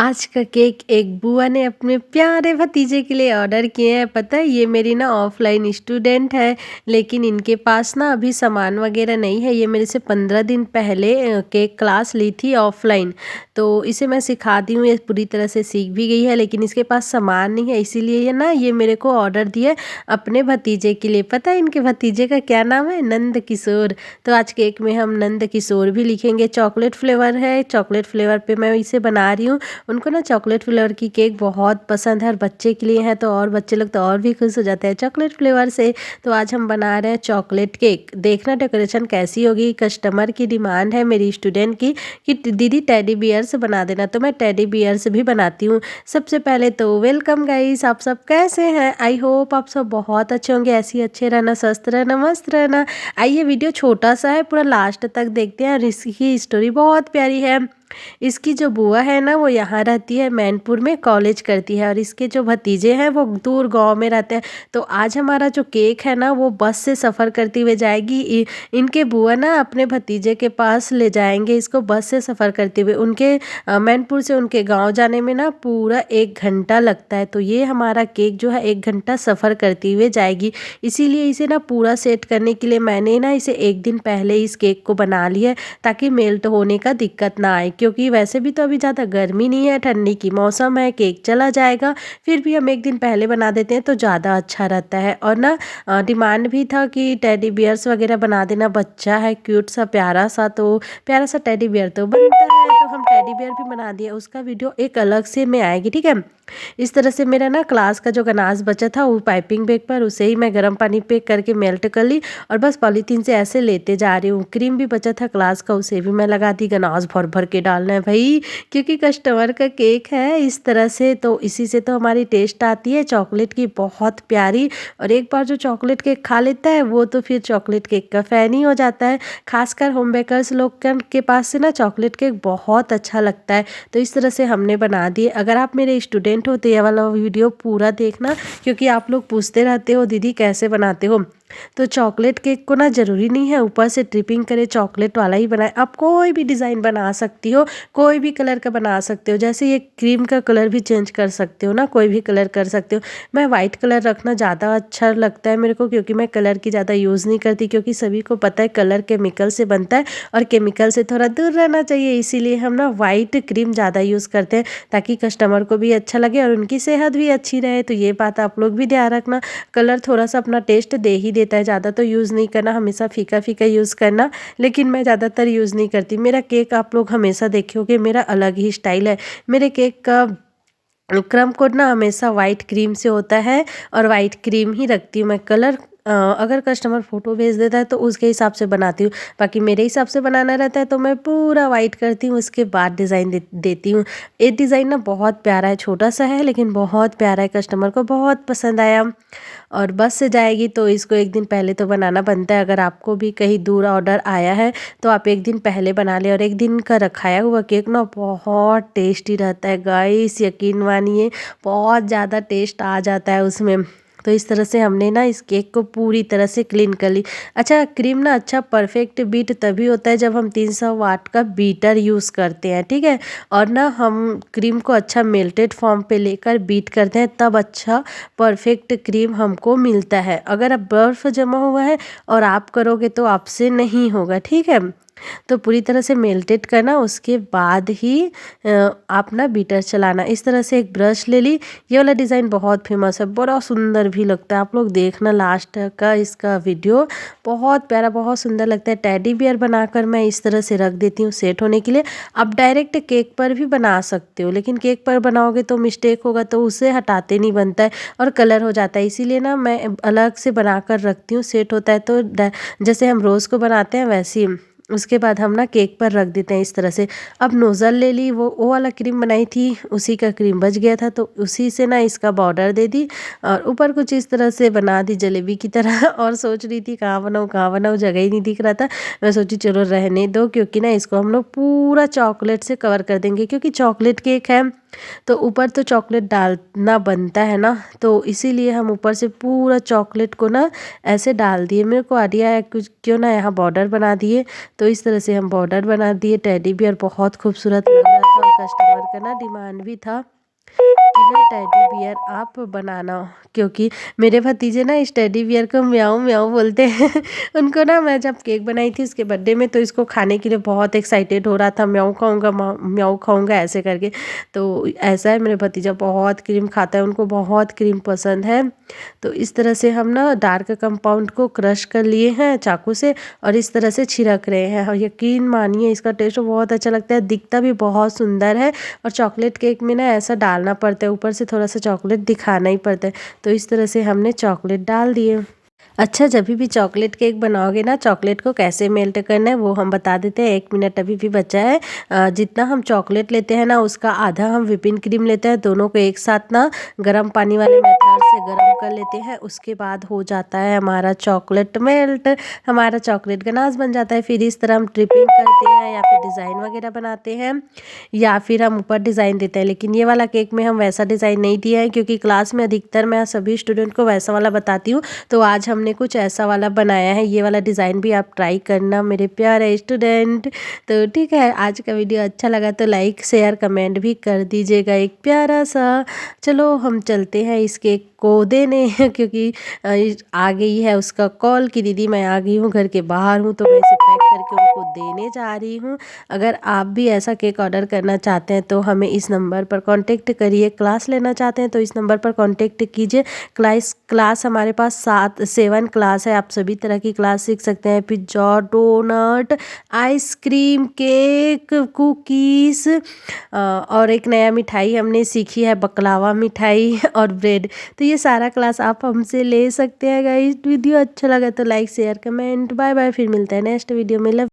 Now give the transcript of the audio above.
आज का केक एक बुआ ने अपने प्यारे भतीजे के लिए ऑर्डर किए हैं। पता है ये मेरी ना ऑफलाइन स्टूडेंट है, लेकिन इनके पास ना अभी सामान वगैरह नहीं है। ये मेरे से 15 दिन पहले केक क्लास ली थी ऑफलाइन, तो इसे मैं सिखा दी हूँ। ये पूरी तरह से सीख भी गई है, लेकिन इसके पास सामान नहीं है, इसीलिए ये मेरे को ऑर्डर दिया अपने भतीजे के लिए। पता है इनके भतीजे का क्या नाम है? नंद किशोर। तो आज केक में हम नंद किशोर भी लिखेंगे। चॉकलेट फ्लेवर है, चॉकलेट फ्लेवर पे मैं इसे बना रही हूँ। उनको ना चॉकलेट फ्लेवर की केक बहुत पसंद है और बच्चे के लिए है तो और बच्चे लोग तो और भी खुश हो जाते हैं चॉकलेट फ्लेवर से। तो आज हम बना रहे हैं चॉकलेट केक। देखना डेकोरेशन कैसी होगी। कस्टमर की डिमांड है मेरी स्टूडेंट की कि दीदी टेडी बियर से बना देना, तो मैं टेडी बियर से भी बनाती हूँ। सबसे पहले तो वेलकम गाइस, आप सब कैसे हैं? आई होप आप सब बहुत अच्छे होंगे। ऐसे ही अच्छे रहना, स्वस्थ रहना, मस्त रहना। आइए, वीडियो छोटा सा है, पूरा लास्ट तक देखते हैं और इसकी स्टोरी बहुत प्यारी है। इसकी जो बुआ है ना वो यहाँ रहती है, मैनपुर में कॉलेज करती है, और इसके जो भतीजे हैं वो दूर गांव में रहते हैं। तो आज हमारा जो केक है ना वो बस से सफ़र करती हुए जाएगी। इनके बुआ ना अपने भतीजे के पास ले जाएंगे इसको बस से सफ़र करते हुए। उनके मैनपुर से उनके गांव जाने में ना पूरा 1 घंटा लगता है। तो ये हमारा केक जो है 1 घंटा सफ़र करते हुए जाएगी। इसीलिए इसे ना पूरा सेट करने के लिए मैंने ना इसे 1 दिन पहले इस केक को बना लिया है, ताकि मेल्ट होने का दिक्कत ना आए। क्योंकि वैसे भी तो अभी ज़्यादा गर्मी नहीं है, ठंडी की मौसम है, केक चला जाएगा। फिर भी हम 1 दिन पहले बना देते हैं तो ज़्यादा अच्छा रहता है। और ना डिमांड भी था कि टेडी बियर्स वगैरह बना देना, बच्चा है क्यूट सा प्यारा सा, तो प्यारा सा टेडी बियर तो बनता है। तो हम टेडी बियर भी बना दिए, उसका वीडियो एक अलग से में आएगी, ठीक है। इस तरह से मेरा ना क्लास का जो गनाज बचा था वो पाइपिंग बैग पर, उसे ही मैं गर्म पानी पे करके मेल्ट कर ली और बस पॉलीथीन से ऐसे लेते जा रही हूँ। क्रीम भी बचा था क्लास का, उसे भी मैं लगा दी। गनाज भर भर के डालना है भाई, क्योंकि कस्टमर का केक है इस तरह से, तो इसी से तो हमारी टेस्ट आती है चॉकलेट की बहुत प्यारी। और एक बार जो चॉकलेट केक खा लेता है वो तो फिर चॉकलेट केक का फ़ैन ही हो जाता है। खासकर होम बेकर्स लोग के पास से ना चॉकलेट केक बहुत अच्छा लगता है। तो इस तरह से हमने बना दिए। अगर आप मेरे स्टूडेंट हो तो ये वाला वीडियो पूरा देखना, क्योंकि आप लोग पूछते रहते हो दीदी कैसे बनाते हो। तो चॉकलेट केक को ना ज़रूरी नहीं है ऊपर से ट्रिपिंग करे, चॉकलेट वाला ही बनाए। आप कोई भी डिज़ाइन बना सकती हो, कोई भी कलर का बना सकते हो। जैसे ये क्रीम का कलर भी चेंज कर सकते हो ना, कोई भी कलर कर सकते हो। मैं वाइट कलर रखना ज़्यादा अच्छा लगता है मेरे को, क्योंकि मैं कलर की ज़्यादा यूज़ नहीं करती, क्योंकि सभी को पता है कलर केमिकल से बनता है और केमिकल से थोड़ा दूर रहना चाहिए। इसीलिए हम ना वाइट क्रीम ज़्यादा यूज़ करते हैं, ताकि कस्टमर को भी अच्छा लगे और उनकी सेहत भी अच्छी रहे। तो ये बात आप लोग भी ध्यान रखना। कलर थोड़ा सा अपना टेस्ट दे ही देता है, ज़्यादा तो यूज़ नहीं करना, हमेशा फीका फीका यूज़ करना। लेकिन मैं ज़्यादातर यूज़ नहीं करती। मेरा केक आप लोग हमेशा देखोगे मेरा अलग ही स्टाइल है। मेरे केक का क्रम कोड ना हमेशा वाइट क्रीम से होता है और वाइट क्रीम ही रखती हूँ मैं। कलर अगर कस्टमर फ़ोटो भेज देता है तो उसके हिसाब से बनाती हूँ, बाकी मेरे हिसाब से बनाना रहता है तो मैं पूरा वाइट करती हूँ, उसके बाद डिज़ाइन देती हूँ। ये डिज़ाइन ना बहुत प्यारा है, छोटा सा है लेकिन बहुत प्यारा है, कस्टमर को बहुत पसंद आया। और बस से जाएगी तो इसको 1 दिन पहले तो बनाना बनता है। अगर आपको भी कहीं दूर ऑर्डर आया है तो आप 1 दिन पहले बना लें। और 1 दिन का रखाया हुआ केक ना बहुत टेस्टी रहता है गाइस, यकीन मानिए बहुत ज़्यादा टेस्ट आ जाता है उसमें। तो इस तरह से हमने ना इस केक को पूरी तरह से क्लीन कर ली। अच्छा, क्रीम ना अच्छा परफेक्ट बीट तभी होता है जब हम 300 वाट का बीटर यूज़ करते हैं, ठीक है। और ना हम क्रीम को अच्छा मेल्टेड फॉर्म पे लेकर बीट करते हैं, तब अच्छा परफेक्ट क्रीम हमको मिलता है। अगर अब बर्फ़ जमा हुआ है और आप करोगे तो आपसे नहीं होगा, ठीक है। तो पूरी तरह से मेल्टेड करना, उसके बाद ही आप ना बीटर चलाना। इस तरह से एक ब्रश ले ली। ये वाला डिज़ाइन बहुत फेमस है, बड़ा सुंदर भी लगता है। आप लोग देखना लास्ट का इसका वीडियो, बहुत प्यारा बहुत सुंदर लगता है। टेडी बियर बनाकर मैं इस तरह से रख देती हूँ सेट होने के लिए। आप डायरेक्ट केक पर भी बना सकते हो, लेकिन केक पर बनाओगे तो मिस्टेक होगा, तो उसे हटाते नहीं बनता है और कलर हो जाता है। इसीलिए ना मैं अलग से बनाकर रखती हूँ, सेट होता है तो जैसे हम रोज़ को बनाते हैं वैसे ही। उसके बाद हम ना केक पर रख देते हैं इस तरह से। अब नोज़ल ले ली, वो वाला क्रीम बनाई थी, उसी का क्रीम बच गया था तो उसी से ना इसका बॉर्डर दे दी और ऊपर कुछ इस तरह से बना दी जलेबी की तरह। और सोच रही थी कहाँ बनाऊँ, जगह ही नहीं दिख रहा था। मैं सोची चलो रहने दो, क्योंकि ना इसको हम लोग पूरा चॉकलेट से कवर कर देंगे, क्योंकि चॉकलेट केक है तो ऊपर तो चॉकलेट डालना बनता है ना, तो इसीलिए हम ऊपर से पूरा चॉकलेट को ना ऐसे डाल दिए। मेरे को आइडिया है कुछ क्यों ना यहाँ बॉर्डर बना दिए, तो इस तरह से हम बॉर्डर बना दिए। टेडी बियर बहुत खूबसूरत लग रहा था और कस्टमर का ना डिमांड भी था कि ना टेडी बियर आप बनाना, क्योंकि मेरे भतीजे ना इस टेडी बियर को म्याऊं म्याऊं बोलते हैं। उनको ना मैं जब केक बनाई थी उसके बर्थडे में, तो इसको खाने के लिए बहुत एक्साइटेड हो रहा था, म्याऊं खाऊंगा म्याऊं खाऊंगा ऐसे करके। तो ऐसा है, मेरे भतीजा बहुत क्रीम खाता है, उनको बहुत क्रीम पसंद है। तो इस तरह से हम ना डार्क कंपाउंड को क्रश कर लिए हैं चाकू से और इस तरह से छिड़क रहे हैं, और यकीन मानिए इसका टेस्ट बहुत अच्छा लगता है, दिखता भी बहुत सुंदर है। और चॉकलेट केक में ना ऐसा डालना पड़ता है, ऊपर से थोड़ा सा चॉकलेट दिखाना ही पड़ता है। तो इस तरह से हमने चॉकलेट डाल दिए। अच्छा, जब भी चॉकलेट केक बनाओगे ना, चॉकलेट को कैसे मेल्ट करना है वो हम बता देते हैं। 1 मिनट अभी भी बचा है। जितना हम चॉकलेट लेते हैं ना उसका आधा हम व्हिपिंग क्रीम लेते हैं, दोनों को एक साथ ना गर्म पानी वाले मेथड से गर्म कर लेते हैं। उसके बाद हो जाता है हमारा चॉकलेट मेल्ट, हमारा चॉकलेट गनाश बन जाता है। फिर इस तरह हम ट्रिपिंग करते हैं या फिर डिज़ाइन वगैरह बनाते हैं, या फिर हम ऊपर डिज़ाइन देते हैं। लेकिन ये वाला केक में हम वैसा डिज़ाइन नहीं दिया है, क्योंकि क्लास में अधिकतर मैं सभी स्टूडेंट को वैसा वाला बताती हूँ। तो आज हमने कुछ ऐसा वाला बनाया है, ये वाला डिज़ाइन भी आप ट्राई करना मेरे प्यारे स्टूडेंट। तो ठीक है, आज का वीडियो अच्छा लगा तो लाइक शेयर कमेंट भी कर दीजिएगा एक प्यारा सा। चलो हम चलते हैं इस केक को देने, क्योंकि आ गई है उसका कॉल कि दीदी मैं आ गई हूँ, घर के बाहर हूँ, तो मैं इसे पैक करके उनको देने जा रही हूँ। अगर आप भी ऐसा केक ऑर्डर करना चाहते हैं तो हमें इस नंबर पर कांटेक्ट करिए। क्लास लेना चाहते हैं तो इस नंबर पर कांटेक्ट कीजिए। क्लास हमारे पास 7 क्लास है, आप सभी तरह की क्लास सीख सकते हैं। Pizza, donut, ice cream, cake, cookies, और एक नया मिठाई हमने सीखी है बकलावा मिठाई और ब्रेड। तो ये सारा क्लास आप हमसे ले सकते हैं गाइस। वीडियो अच्छा लगा तो like share comment, bye bye. फिर मिलते हैं नेक्स्ट वीडियो में। लव